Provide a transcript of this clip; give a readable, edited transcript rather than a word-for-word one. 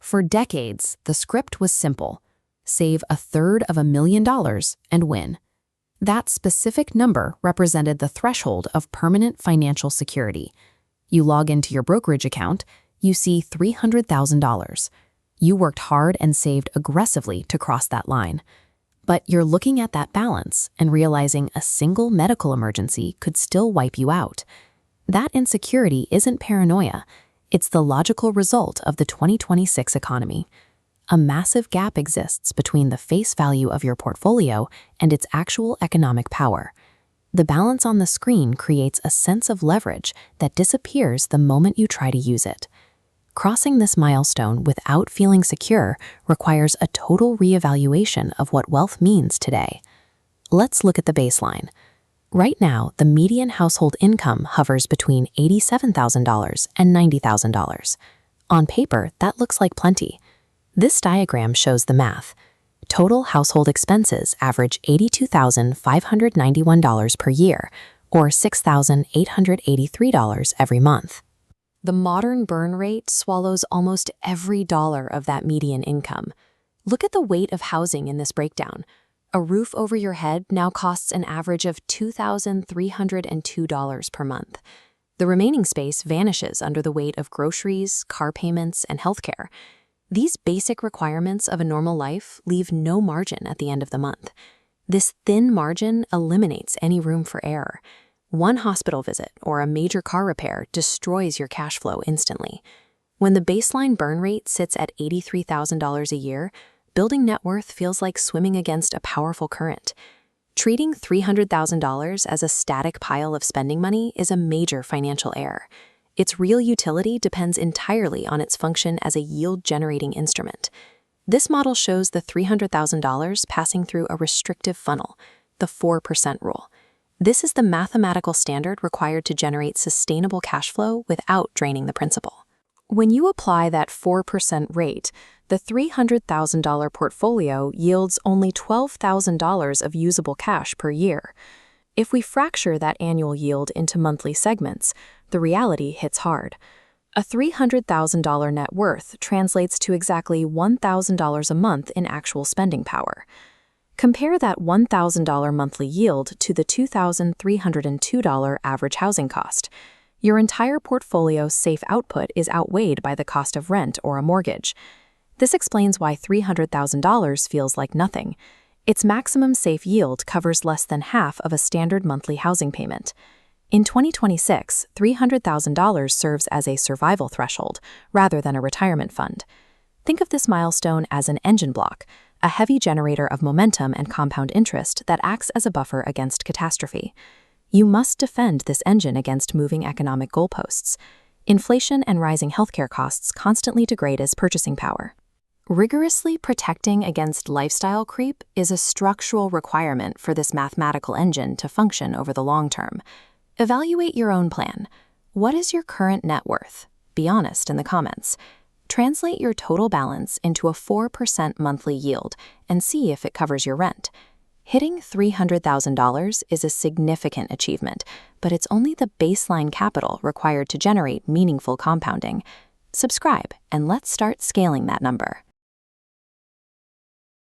For decades, the script was simple: save $1/3 million and win. That specific number represented the threshold of permanent financial security. You log into your brokerage account, you see $300,000. You worked hard and saved aggressively to cross that line. But you're looking at that balance and realizing a single medical emergency could still wipe you out. That insecurity isn't paranoia. It's the logical result of the 2026 economy. A massive gap exists between the face value of your portfolio and its actual economic power. The balance on the screen creates a sense of leverage that disappears the moment you try to use it. Crossing this milestone without feeling secure requires a total reevaluation of what wealth means today. Let's look at the baseline. Right now, the median household income hovers between $87,000 and $90,000. On paper, that looks like plenty. This diagram shows the math. Total household expenses average $82,591 per year, or $6,883 every month. The modern burn rate swallows almost every dollar of that median income. Look at the weight of housing in this breakdown. A roof over your head now costs an average of $2,302 per month. The remaining space vanishes under the weight of groceries, car payments, and healthcare. These basic requirements of a normal life leave no margin at the end of the month. This thin margin eliminates any room for error. One hospital visit or a major car repair destroys your cash flow instantly. When the baseline burn rate sits at $83,000 a year, building net worth feels like swimming against a powerful current. Treating $300,000 as a static pile of spending money is a major financial error. Its real utility depends entirely on its function as a yield-generating instrument. This model shows the $300,000 passing through a restrictive funnel, the 4% rule. This is the mathematical standard required to generate sustainable cash flow without draining the principal. When you apply that 4% rate, the $300,000 portfolio yields only $12,000 of usable cash per year. If we fracture that annual yield into monthly segments, the reality hits hard. A $300,000 net worth translates to exactly $1,000 a month in actual spending power. Compare that $1,000 monthly yield to the $2,302 average housing cost. Your entire portfolio's safe output is outweighed by the cost of rent or a mortgage. This explains why $300,000 feels like nothing. Its maximum safe yield covers less than half of a standard monthly housing payment. In 2026, $300,000 serves as a survival threshold rather than a retirement fund. Think of this milestone as an engine block, a heavy generator of momentum and compound interest that acts as a buffer against catastrophe. You must defend this engine against moving economic goalposts. Inflation and rising healthcare costs constantly degrade its purchasing power. Rigorously protecting against lifestyle creep is a structural requirement for this mathematical engine to function over the long term. Evaluate your own plan. What is your current net worth? Be honest in the comments. Translate your total balance into a 4% monthly yield and see if it covers your rent. Hitting $300,000 is a significant achievement, but it's only the baseline capital required to generate meaningful compounding. Subscribe, and let's start scaling that number.